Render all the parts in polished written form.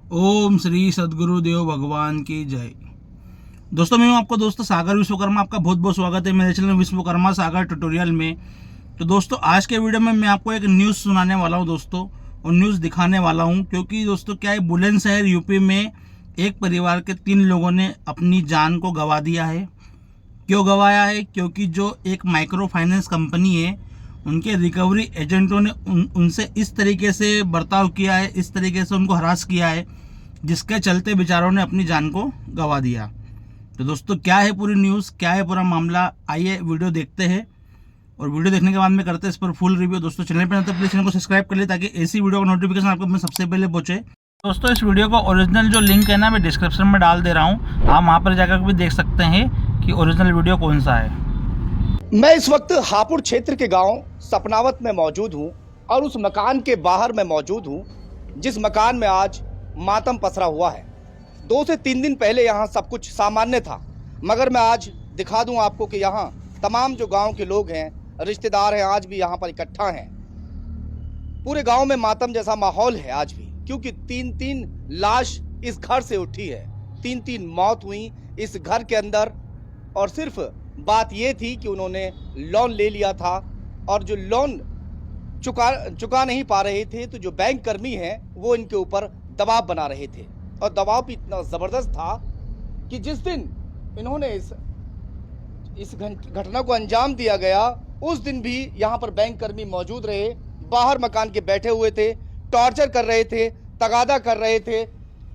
ओम श्री सद्गुरुदेव भगवान की जय। दोस्तों मैं हूं आपका दोस्त सागर विश्वकर्मा। आपका बहुत बहुत स्वागत है मेरे चैनल विश्वकर्मा सागर ट्यूटोरियल में। तो दोस्तों आज के वीडियो में मैं आपको एक न्यूज़ सुनाने वाला हूं दोस्तों, और न्यूज़ दिखाने वाला हूं क्योंकि दोस्तों क्या है, बुलंदशहर यूपी में एक परिवार के 3 लोगों ने अपनी जान को गंवा दिया है। क्यों गंवाया है? क्योंकि जो एक माइक्रो फाइनेंस कंपनी है, उनके रिकवरी एजेंटों ने उनसे इस तरीके से बर्ताव किया है, इस तरीके से उनको हरास किया है, जिसके चलते बेचारों ने अपनी जान को गंवा दिया। तो दोस्तों क्या है पूरी न्यूज़, क्या है पूरा मामला, आइए वीडियो देखते हैं। और वीडियो देखने के बाद में करते हैं इस पर फुल रिव्यू। दोस्तों चैनल पर तो प्लीज़ चैनल को सब्सक्राइब कर ले ताकि ऐसी वीडियो का नोटिफिकेशन आपको में सबसे पहले पहुंचे। दोस्तों इस वीडियो का ओरिजिनल जो लिंक है ना, मैं डिस्क्रिप्शन में डाल दे रहा हूँ, आप वहाँ पर जाकर भी देख सकते हैं कि ओरिजिनल वीडियो कौन सा है। मैं इस वक्त हापुड़ क्षेत्र के गांव सपनावत में मौजूद हूं और उस मकान के बाहर मैं मौजूद हूं जिस मकान में आज मातम पसरा हुआ है। 2 से 3 दिन पहले यहां सब कुछ सामान्य था, मगर मैं आज दिखा दूं आपको कि यहां तमाम जो गांव के लोग हैं, रिश्तेदार हैं, आज भी यहां पर इकट्ठा हैं। पूरे गांव में मातम जैसा माहौल है आज भी, क्योंकि 3-3 लाश इस घर से उठी है, 3-3 मौत हुई इस घर के अंदर। और सिर्फ बात ये थी कि उन्होंने लोन ले लिया था और जो लोन चुका नहीं पा रहे थे, तो जो बैंक कर्मी हैं वो इनके ऊपर दबाव बना रहे थे। और दबाव भी इतना ज़बरदस्त था कि जिस दिन इन्होंने इस घटना को अंजाम दिया गया, उस दिन भी यहाँ पर बैंक कर्मी मौजूद रहे, बाहर मकान के बैठे हुए थे, टॉर्चर कर रहे थे, तगादा कर रहे थे।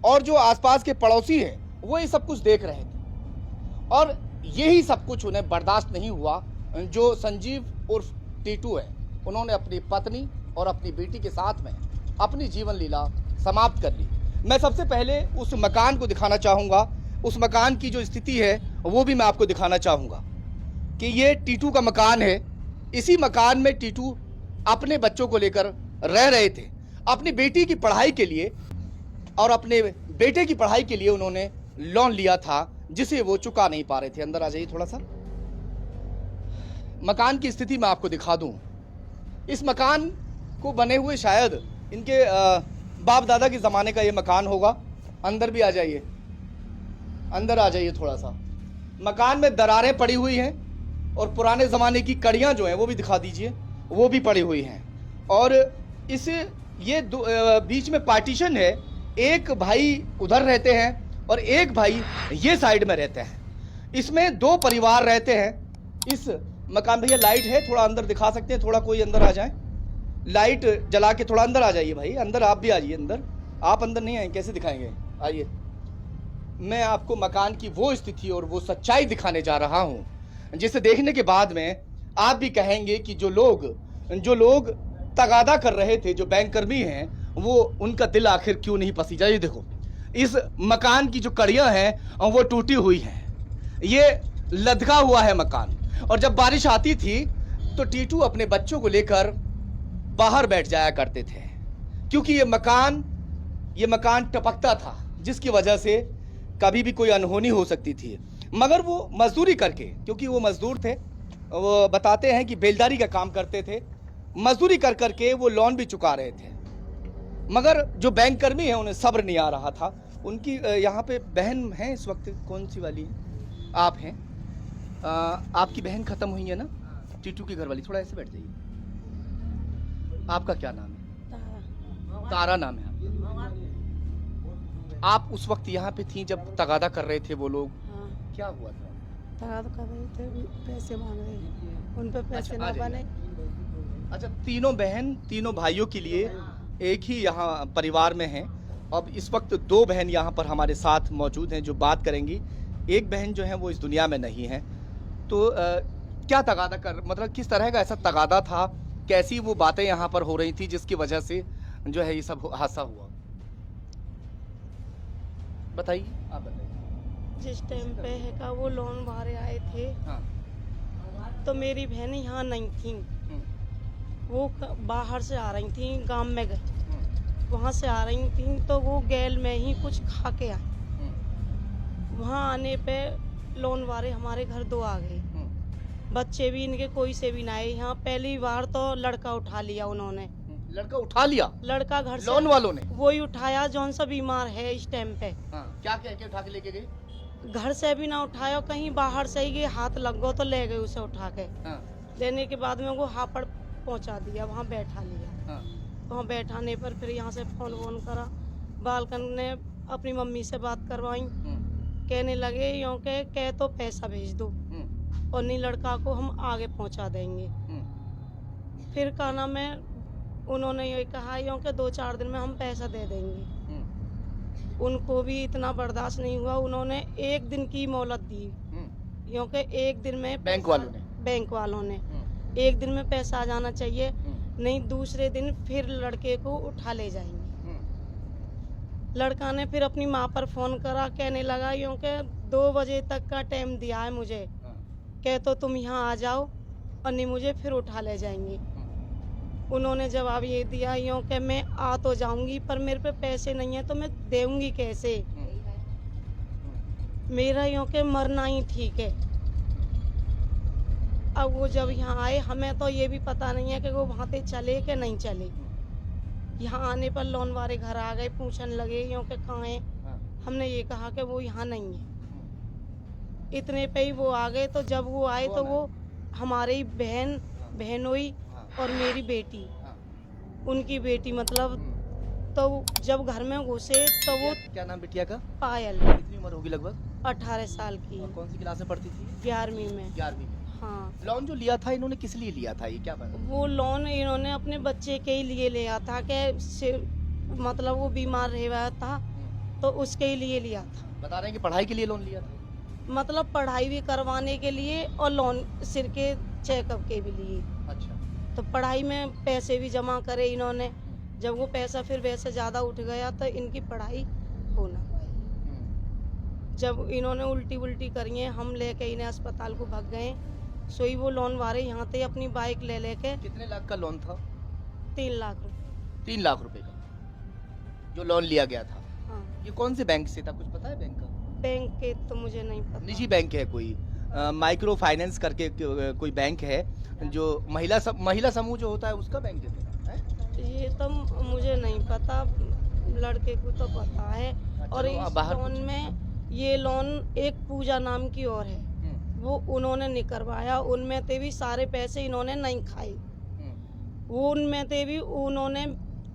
और जो आसपास के पड़ोसी हैं वो ये सब कुछ देख रहे थे। और यही सब कुछ उन्हें बर्दाश्त नहीं हुआ। जो संजीव उर्फ टीटू है, उन्होंने अपनी पत्नी और अपनी बेटी के साथ में अपनी जीवन लीला समाप्त कर ली। मैं सबसे पहले उस मकान को दिखाना चाहूँगा, उस मकान की जो स्थिति है वो भी मैं आपको दिखाना चाहूँगा कि ये टीटू का मकान है। इसी मकान में टीटू अपने बच्चों को लेकर रह रहे थे। अपनी बेटी की पढ़ाई के लिए और अपने बेटे की पढ़ाई के लिए उन्होंने लोन लिया था, जिसे वो चुका नहीं पा रहे थे। अंदर आ जाइए थोड़ा सा, मकान की स्थिति मैं आपको दिखा दूं। इस मकान को बने हुए शायद इनके बाप दादा के ज़माने का ये मकान होगा। अंदर भी आ जाइए, अंदर आ जाइए थोड़ा सा। मकान में दरारें पड़ी हुई हैं और पुराने ज़माने की कड़ियाँ जो हैं वो भी दिखा दीजिए, वो भी पड़ी हुई हैं। और इस ये बीच में पार्टीशन है, एक भाई उधर रहते हैं और एक भाई ये साइड में रहते हैं। इसमें 2 परिवार रहते हैं इस मकान। भैया लाइट है, थोड़ा अंदर दिखा सकते हैं? थोड़ा कोई अंदर आ जाए, लाइट जला के थोड़ा अंदर आ जाइए भाई। अंदर आप भी आइए अंदर। आप अंदर नहीं आए कैसे दिखाएंगे? आइए, मैं आपको मकान की वो स्थिति और वो सच्चाई दिखाने जा रहा हूँ, जिसे देखने के बाद में आप भी कहेंगे कि जो लोग तगादा कर रहे थे, जो बैंक कर्मी हैं, वो उनका दिल आखिर क्यों नहीं पसीजा। ये देखो, इस मकान की जो कड़ियां हैं वो टूटी हुई हैं, ये लदका हुआ है मकान। और जब बारिश आती थी तो टीटू अपने बच्चों को लेकर बाहर बैठ जाया करते थे, क्योंकि ये मकान टपकता था, जिसकी वजह से कभी भी कोई अनहोनी हो सकती थी। मगर वो मजदूरी करके, क्योंकि वो मजदूर थे, वो बताते हैं कि बेलदारी का काम करते थे, मजदूरी कर करके वो लोन भी चुका रहे थे। मगर जो बैंक कर्मी है उन्हें सब्र नहीं आ रहा था। उनकी यहाँ पे बहन है इस वक्त, कौन सी वाली है? आप हैं, आपकी बहन ख़त्म हुई है ना, टीटू की घर वाली। थोड़ा ऐसे बैठ जाइए। आपका क्या नाम है? तारा नाम है आपका। आप उस वक्त यहाँ पे थी जब तगादा कर रहे थे वो लोग? हाँ। क्या हुआ था? तगादा कर रहे थे, पैसे मांग रहे थे, उन पे पैसे ना बने। अच्छा, तीनों बहन तीनों भाइयों के लिए एक ही यहाँ परिवार में हैं। अब इस वक्त 2 बहन यहाँ पर हमारे साथ मौजूद हैं जो बात करेंगी। एक बहन जो है वो इस दुनिया में नहीं है। तो क्या तगादा कर, मतलब किस तरह का ऐसा तगादा था, कैसी वो बातें यहाँ पर हो रही थी जिसकी वजह से जो है ये सब हादसा हुआ? बताइए, आप बताइए। जिस टाइम पे है का वो लोन भरे आए थे, हाँ। तो मेरी बहन यहाँ नहीं थी, वो बाहर से आ रही थी, गांव में गए, वहाँ से आ रही थी, तो वो गैल में ही कुछ खा के आई। वहाँ आने पे लोन वाले हमारे घर 2 आ गए, बच्चे भी इनके कोई से भी ना आए। यहाँ पहली बार तो लड़का उठा लिया उन्होंने, लड़का उठा लिया लड़का घर से लोन वालों ने? वही उठाया जौन सा बीमार है इस टाइम पे। हाँ, क्या कह के उठा के लेके गए? घर से भी ना उठाया, कहीं बाहर से ही हाथ लग गो तो ले गए उसे उठा के। हाँ, लेने के बाद में वो हापड़ पहुंचा दिया, वहाँ बैठा लिया। हाँ, वहाँ बैठाने पर फिर यहाँ से फोन वोन करा, बालकन ने अपनी मम्मी से बात करवाई। कहने लगे यूँ के कह तो पैसा भेज दो और नहीं लड़का को हम आगे पहुँचा देंगे। फिर का नाम है, उन्होंने ये कहा यूँ के 2-4 दिन में हम पैसा दे देंगे। उनको भी इतना बर्दाश्त नहीं हुआ, उन्होंने 1 दिन की मोहलत दी, यूँ के 1 दिन में बैंक वालों ने 1 दिन में पैसा आ जाना चाहिए, नहीं दूसरे दिन फिर लड़के को उठा ले जाएंगे। लड़का ने फिर अपनी माँ पर फोन करा, कहने लगा यूँ के 2 बजे तक का टाइम दिया है मुझे, कह तो तुम यहाँ आ जाओ और नहीं मुझे फिर उठा ले जाएंगे। उन्होंने जवाब ये दिया यूँ कि मैं आ तो जाऊंगी पर मेरे पे पैसे नहीं है तो मैं देऊंगी कैसे, मेरा यूँ के मरना ही ठीक है। अब वो जब यहाँ आए, हमें तो ये भी पता नहीं है कि वो वहाँ पे चले कि नहीं चले। यहाँ आने पर लोन वाले घर आ गए, पूछने लगे यूँ के कहाँ है। हमने ये कहा कि वो यहाँ नहीं है। इतने पे ही वो आ गए। तो जब वो आए तो वो हमारी बहनोई और मेरी बेटी, उनकी बेटी मतलब, तो जब घर में घुसे तो वो क्या नाम बिटिया का? पायल, कितनी उम्र होगी लगभग? 18 साल की, और कौन सी क्लास में पढ़ती थी? 11वीं में। 11वीं में। हाँ, लोन जो लिया था इन्होंने किस लिए लिया था, ये क्या पता? वो लोन इन्होंने अपने बच्चे के ही लिए लिया था कि मतलब वो बीमार रह रहा था तो उसके ही लिए लिया था। बता रहे हैं कि पढ़ाई के लिए लोन लिया था? मतलब पढ़ाई भी करवाने के लिए और लोन सिर के चेकअप के भी लिए। अच्छा। तो पढ़ाई में पैसे भी जमा करे इन्होंने, जब वो पैसा फिर वैसे ज़्यादा उठ गया तो इनकी पढ़ाई होना। जब इन्होंने उल्टी करी है, हम लेके इन्हें अस्पताल को भाग गए। सोई वो लोन वाले यहाँ थे अपनी बाइक ले लेके। कितने लाख का लोन था? 3 लाख रुपए। 3 लाख रुपए का जो लोन लिया गया था। हाँ, ये कौन से बैंक से था, कुछ पता है बैंक का? बैंक के तो मुझे नहीं पता। निजी बैंक है कोई, माइक्रो फाइनेंस करके कोई बैंक है, जो महिला समूह जो होता है उसका बैंक है? ये तो मुझे नहीं पता, लड़के को तो पता है। और चलो, आप इस बाहर लोन में ये लोन एक पूजा नाम की और है, वो उन्होंने निकलवाया। उनमें से भी सारे पैसे इन्होंने नहीं खाए, वो उनमें से भी उन्होंने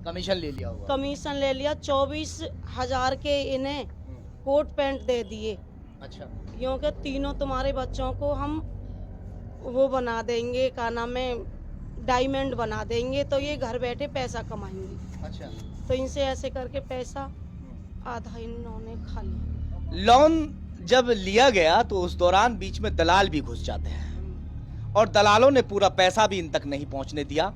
कमीशन ले लिया होगा। कमीशन ले लिया। 24,000 के इन्हें कोट पैंट दे दिए। अच्छा। यूँ के तीनों तुम्हारे बच्चों को हम वो बना देंगे, क्या नाम है, डायमंड बना देंगे, तो ये घर बैठे पैसा कमाएंगे। अच्छा। तो इनसे ऐसे करके पैसा आधा इन्होंने खा लिया। लोन जब लिया गया तो उस दौरान बीच में दलाल भी घुस जाते हैं और दलालों ने पूरा पैसा भी इन तक नहीं पहुंचने दिया।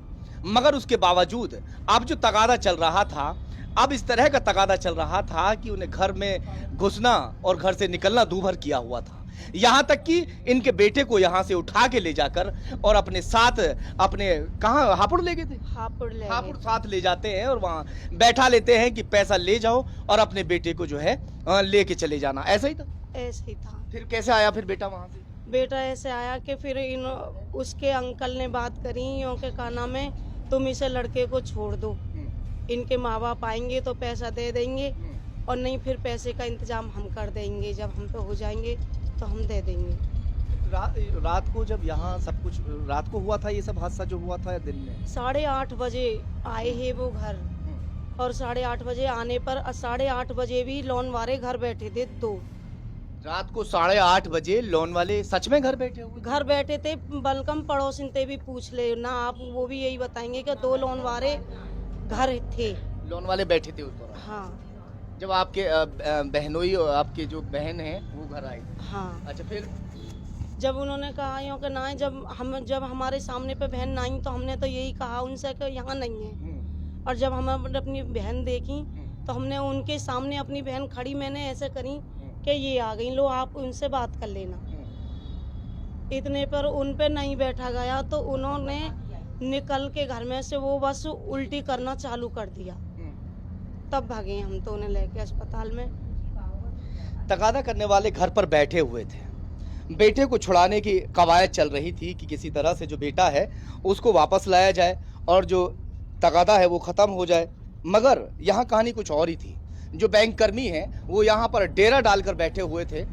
मगर उसके बावजूद अब जो तगादा चल रहा था, अब इस तरह का तगादा चल रहा था कि उन्हें घर में घुसना और घर से निकलना दूभर किया हुआ था। यहाँ तक कि इनके बेटे को यहाँ से उठा के ले जाकर और अपने साथ, अपने कहाँ हापुड़ ले गए थे? हापुड़ साथ ले जाते हैं और वहाँ बैठा लेते हैं कि पैसा ले जाओ और अपने बेटे को जो है लेके चले जाना। ऐसा ही था? ऐसे ही था। फिर कैसे आया फिर बेटा वहाँ से? बेटा ऐसे आया कि फिर उसके अंकल ने बात करी, यूँ के का नाम है, तुम इसे लड़के को छोड़ दो, इनके माँ बाप आएंगे तो पैसा दे देंगे और नहीं फिर पैसे का इंतजाम हम कर देंगे, जब हम पे हो जाएंगे तो हम दे देंगे। रात को जब यहाँ सब कुछ रात को हुआ था, ये सब हादसा जो हुआ था दिन में? 8:30 बजे आए हैं वो घर, और 8:30 बजे आने पर 8:30 बजे भी लोन वाले घर बैठे थे 2। रात को 8:30 बजे लोन वाले सच में घर बैठे हुए? घर बैठे थे, बलकम पड़ोसिन ते भी पूछ ले ना आप, वो भी यही बताएंगे कि 2 लोन वाले घर थे। लोन वाले बैठे थे उस दौरान? हाँ। जब आपके बहनोई और आपके जो बहन है वो घर आई? हाँ। अच्छा, फिर जब उन्होंने कहा यूँ कि ना, जब हमारे सामने पे बहन आई तो हमने तो यही कहा उनसे कि यहाँ नहीं है। और जब हम अपनी बहन देखी तो हमने उनके सामने अपनी बहन खड़ी मैंने ऐसे करी कि ये आ गई, लो आप उनसे बात कर लेना। इतने पर उन पे नहीं बैठा गया तो उन्होंने निकल के घर में से वो बस उल्टी करना चालू कर दिया। तब भागे हम तो उन्हें लेके अस्पताल में। तगादा करने वाले घर पर बैठे हुए थे, बेटे को छुड़ाने की कवायद चल रही थी कि किसी तरह से जो बेटा है उसको वापस लाया जाए और जो तगादा है वो ख़त्म हो जाए। मगर यहाँ कहानी कुछ और ही थी। जो बैंक कर्मी हैं वो यहाँ पर डेरा डालकर बैठे हुए थे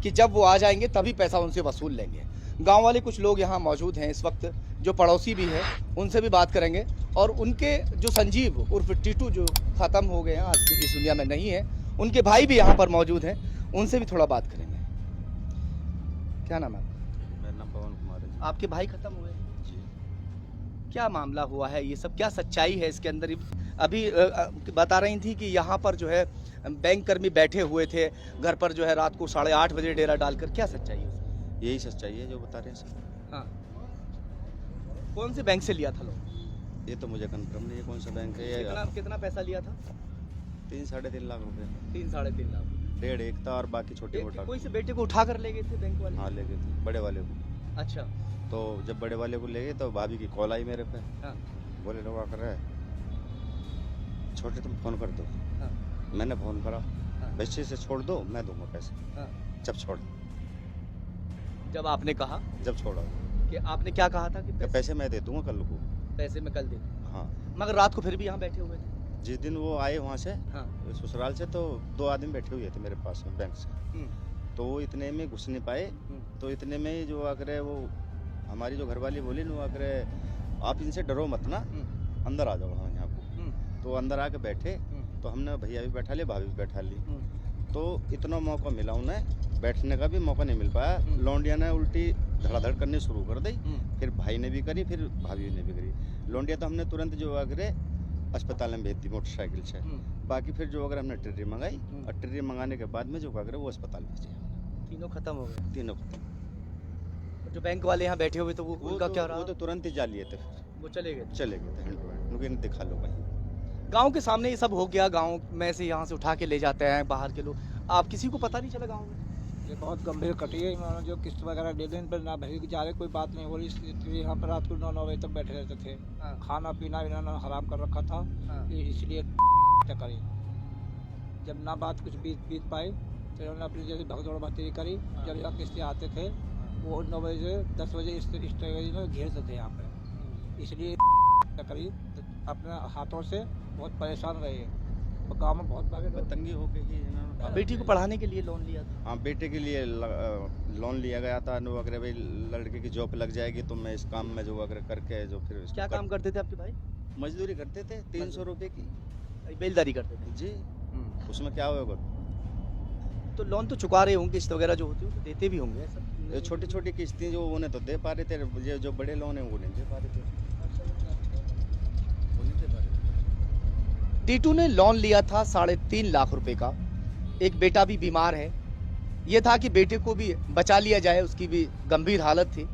कि जब वो आ जाएंगे तभी पैसा उनसे वसूल लेंगे। गांव वाले कुछ लोग यहाँ मौजूद हैं इस वक्त, जो पड़ोसी भी हैं, उनसे भी बात करेंगे। और उनके जो संजीव उर्फ टीटू जो ख़त्म हो गए हैं, आज इस दुनिया में नहीं है, उनके भाई भी यहाँ पर मौजूद हैं, उनसे भी थोड़ा बात करेंगे। क्या नाम है आपका? मेरा नाम पवन कुमार है। आपके भाई खत्म हुए? जी। क्या मामला हुआ है ये सब, क्या सच्चाई है इसके अंदर? अभी बता रही थी कि यहाँ पर जो है बैंक कर्मी बैठे हुए थे घर पर, जो है रात को 8:30 बजे डेरा डालकर, क्या सच्चाई है उसमें? यही सच्चाई है जो बता रहे हैं सर। हाँ, कौन से बैंक से लिया था लोग? ये तो मुझे कंफर्म नहीं है कौन सा बैंक है। कितना पैसा लिया था? 3-3.5 लाख रुपए। 3-3.5 लाख। 1.5 एक था और बाकी छोटे मोटा। कोई से बेटे को उठा कर ले गए थे बैंक वाले? हाँ ले गए थे बड़े वाले को। अच्छा। तो जब बड़े वाले को ले गए तो भाभी की कॉल आई मेरे पे। हाँ। बोले रवा कर रहे छोटे तुम फोन कर दो। हाँ। मैंने फोन करा, हाँ। बच्चे से छोड़ दो मैं दूंगा पैसे। हाँ। जब छोड़, जब आपने कहा जब छोड़ा कि आपने क्या कहा था कि पैसे मैं दे दूंगा कल को। पैसे में कल दे, हाँ। मगर रात को फिर भी यहाँ बैठे हुए थे? जिस दिन वो आए वहाँ से हाँ। ससुराल से, तो 2 आदमी बैठे हुए थे मेरे पास में बैंक से। तो वो इतने में घुस नहीं पाए। तो इतने में ही जो आकर वो हमारी जो घरवाली बोली ना, वो आकर आप इनसे डरो मत ना, अंदर आ जाओ हाँ यहाँ को। तो अंदर आके बैठे, तो हमने भैया भी बैठा लिए, भाभी भी बैठा ली। तो इतना मौका मिला उन्हें, बैठने का भी मौका नहीं मिल पाया। लौंडिया ने उल्टी धड़ाधड़ करनी शुरू कर दी, फिर भाई ने भी करी, फिर भाभी ने भी करी। लौंडिया तो हमने तुरंत जो आकर अस्पताल में भेज दी मोटरसाइकिल से। बाकी फिर जो अगर हमने ट्रेरी मंगाई, और ट्रेरी मंगाने के बाद में जो अगर वो अस्पताल भेजे। तीनों खत्म हो गए? तीनों। जो बैंक वाले यहाँ बैठे हुए थे वो उनका क्या रहा? वो तो तुरंत ही जा लिए थे, फिर वो चले गए? चले गए थे हैंड टू हैंड। उनको इन्हें दिखा लो कहीं। गांव के सामने ये सब हो गया, गांव में से यहाँ से उठा के ले जाते हैं बाहर के लोग, आप किसी को पता नहीं चला गांव में? ये बहुत गंभीर कटी है। इन्होंने जो किस्त वगैरह दे देने पर ना भरी जा रहे, कोई बात नहीं बोली। यहाँ पर रात को 9 बजे तक बैठे रहते थे। हाँ। खाना पीना इन्होंने हराम कर रखा था। हाँ। इसलिए करी। जब ना बात कुछ बीत पाई तो इन्होंने अपनी जैसे भगदौड़ भतीरी करी। हाँ। जब यहाँ किस्तें आते थे वो 9 बजे से 10 बजे इस तरह घेरते थे यहाँ पे। इसलिए करी, अपने हाथों से बहुत परेशान रहे और गाँव में बहुत भागे तंगी हो गई ही इन्होंने। बेटी को पढ़ाने के लिए लोन लिया था? हाँ, बेटे के लिए लोन लिया गया था। नो अगर भाई लड़के की जॉब लग जाएगी तो मैं इस काम में जो अगर करके जो फिर क्या काम करते थे आपके भाई? मजदूरी करते थे 300 रुपए की। बेलदारी करते थे? जी। उसमें क्या होगा? तो लोन तो चुका रहे होंगे, किस्त वगैरह जो होती है तो देते भी होंगे ऐसा? ये छोटी छोटी किस्तें जो उन्हें तो दे पा रहे थे, ये जो बड़े लोन है वो नहीं दे पा रहे थे। वो नहीं दे पा रहे। टीटू ने लोन लिया था 3.5 लाख रुपए का। एक बेटा भी बीमार है। ये था कि बेटे को भी बचा लिया जाए, उसकी भी गंभीर हालत थी,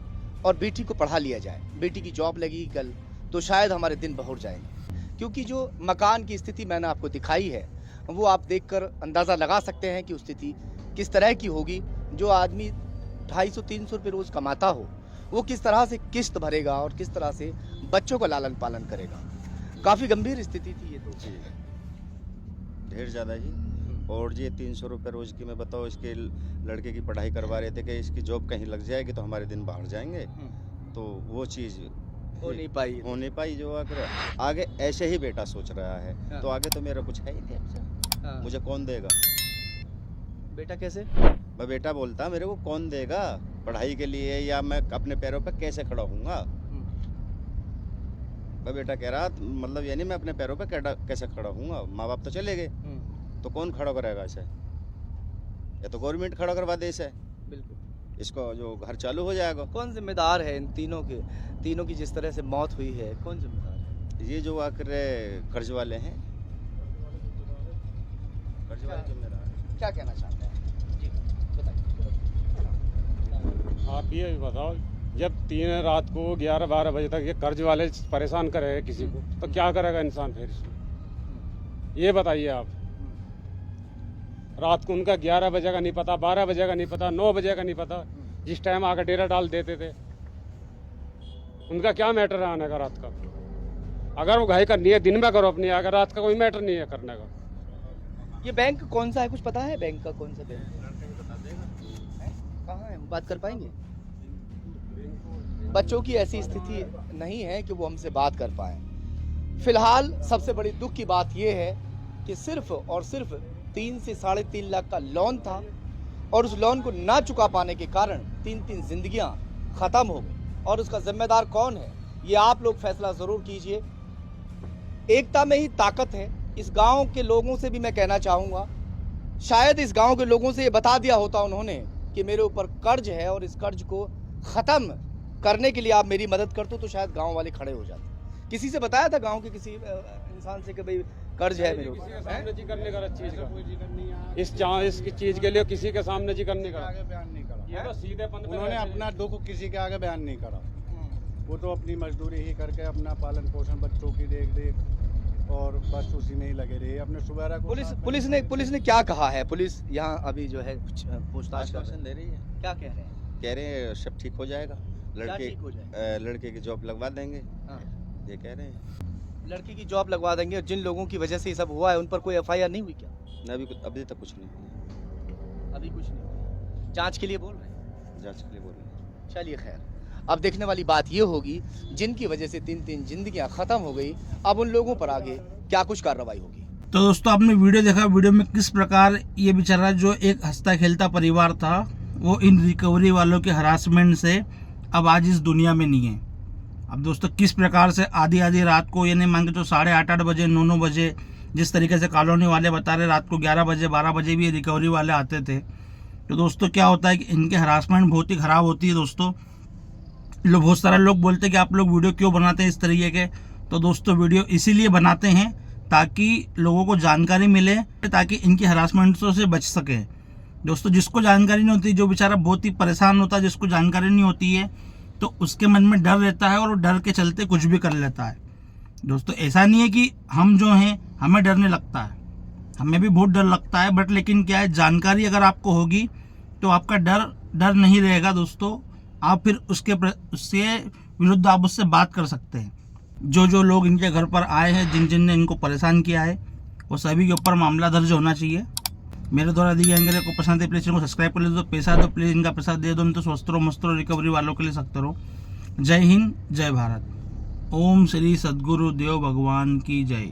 और बेटी को पढ़ा लिया जाए। बेटी की जॉब लगेगी कल तो शायद हमारे दिन बहुर जाएंगे। क्योंकि जो मकान की स्थिति मैंने आपको दिखाई है वो आप देखकर अंदाज़ा लगा सकते हैं कि उस स्थिति किस तरह की होगी। जो आदमी 250-300 रुपये रोज़ कमाता हो वो किस तरह से किस्त भरेगा और किस तरह से बच्चों का लालन पालन करेगा। काफ़ी गंभीर स्थिति थी ये तो। जी, ढेर ज़्यादा ही। और ये 300 रुपये रोज़ की, मैं बताओ, इसके लड़के की पढ़ाई करवा रहे थे कि इसकी जॉब कहीं लग जाएगी तो हमारे दिन बाहर जाएंगे। तो वो चीज़ हो नहीं पाई। जो आगे ऐसे ही बेटा सोच रहा है। हाँ। तो आगे तो मेरा कुछ है ही नहीं। हाँ। मुझे कौन देगा? बेटा कैसे? मैं बेटा बोलता मेरे को कौन देगा पढ़ाई के लिए, या मैं अपने पैरों पर कैसे खड़ा होऊंगा? मैं बेटा कह रहा, मतलब यानी मैं अपने पैरों पर कैसे खड़ा होऊंगा? माँ बाप तो चले गए, तो कौन खड़ा करेगा इसे? या तो गवर्नमेंट खड़ा करवा दे इसे, बिल्कुल। इसको जो घर चालू हो जाएगा। कौन जिम्मेदार है इन तीनों की जिस तरह से मौत हुई है? कौन जिम्मेदार है? ये जो आकर कर्ज वाले हैं, कर्ज वाले जिम्मेदार हैं। क्या कहना चाहते हैं जी, बताइए। आप ये भी बताओ, जब 3 रात को 11-12 बजे तक ये कर्ज वाले परेशान करे किसी को, तो क्या करेगा इंसान फिर? ये बताइए आप। रात को उनका 11 बजे का नहीं पता, 12 बजे का नहीं पता, 9 बजे का नहीं पता, जिस टाइम आकर डेरा डाल देते थे। उनका क्या मैटर है आने का रात का? अगर वो घाई करनी है दिन में करो अपनी, अगर रात का कोई मैटर नहीं है करने का। ये बैंक कौन सा है, कुछ पता है? बैंक का कौन सा बैंक कहाँ है, बात कर पाएंगे? बच्चों की ऐसी स्थिति नहीं है कि वो हमसे बात कर पाए। फिलहाल सबसे बड़ी दुख की बात यह है कि सिर्फ और सिर्फ 3 से 3.5 लाख का लोन था और उस लोन को ना चुका पाने के कारण 3 जिंदगियां खत्म हो गई। और उसका जिम्मेदार कौन है, ये आप लोग फैसला जरूर कीजिए। एकता में ही ताकत है। इस गांव के लोगों से भी मैं कहना चाहूंगा, शायद इस गांव के लोगों से ये बता दिया होता उन्होंने कि मेरे ऊपर कर्ज है और इस कर्ज को खत्म करने के लिए आप मेरी मदद करते तो शायद गांव वाले खड़े हो जाते। किसी से बताया था गांव के किसी इंसान से कि भाई कर्ज है मेरे किसी के ऊपर? सामने जिक्र नहीं करा चीज का, इस चीज के लिए किसी के सामने जिक्र नहीं करा, आगे बयान नहीं करा। ये तो सीधे उन्होंने अपना दुख किसी के आगे बयान नहीं करा। वो तो अपनी मजदूरी ही करके अपना पालन पोषण, बच्चों की देख रेख और बस उसी में ही लगे रहे। अपने सुबेरा को पुलिस ने क्या कहा है? पुलिस यहाँ अभी जो है कुछ पूछताछ कर आश्वासन दे रही है, क्या कह रहे हैं? कह रहे हैं सब ठीक हो जाएगा, ठीक हो जाएगा? लड़के की जॉब लगवा देंगे, हाँ। ये कह रहे हैं। लड़की की जॉब लगवा देंगे। और जिन लोगों की वजह से ये सब हुआ है उन पर कोई FIR नहीं हुई क्या? अभी तक कुछ नहीं हुआ। अभी कुछ नहीं हुआ। जांच के लिए बोल रहे हैं। जांच के लिए बोल रहे हैं। चलिए खैर, अब देखने वाली बात ये होगी जिनकी वजह से 3 जिंदगियां खत्म हो गई, अब उन लोगों पर आगे क्या कुछ कार्रवाई होगी। तो दोस्तों आपने वीडियो देखा, वीडियो में किस प्रकार ये बेचारा जो एक हंसता खेलता परिवार था वो इन रिकवरी वालों के हरासमेंट से अब आज इस दुनिया में नहीं है। अब दोस्तों किस प्रकार से आधी रात को, यानी मान के तो 8:30 बजे 9 बजे, जिस तरीके से कॉलोनी वाले बता रहे रात को 11 बजे 12 बजे भी रिकवरी वाले आते थे। तो दोस्तों क्या होता है कि इनके हरासमेंट बहुत ही ख़राब होती है। दोस्तों बहुत सारे लोग बोलते हैं कि आप लोग वीडियो क्यों बनाते हैं इस तरीके के। तो दोस्तों वीडियो इसीलिए बनाते हैं ताकि लोगों को जानकारी मिले, ताकि इनकी हरासमेंटों से बच सके। दोस्तों जिसको जानकारी नहीं होती, जो बेचारा बहुत ही परेशान होता है, जिसको जानकारी नहीं होती है, तो उसके मन में डर रहता है और वो डर के चलते कुछ भी कर लेता है। दोस्तों ऐसा नहीं है कि हम जो हैं हमें डर नहीं लगता है, हमें भी बहुत डर लगता है, बट लेकिन क्या है, जानकारी अगर आपको होगी तो आपका डर नहीं रहेगा। दोस्तों आप फिर उससे विरुद्ध आप उससे बात कर सकते हैं। जो लोग इनके घर पर आए हैं, जिन ने इनको परेशान किया है, वो सभी के ऊपर मामला दर्ज होना चाहिए। मेरे द्वारा दी जानकारी को पसंद है, प्लीज चैनल को सब्सक्राइब कर लीजिए। तो पैसा तो प्लीज इनका पैसा दे दो, नहीं तो स्वस्थ मस्त रिकवरी वालों के लिए सख्त रहो। जय हिंद, जय भारत। ओम श्री सद्गुरु देव भगवान की जय।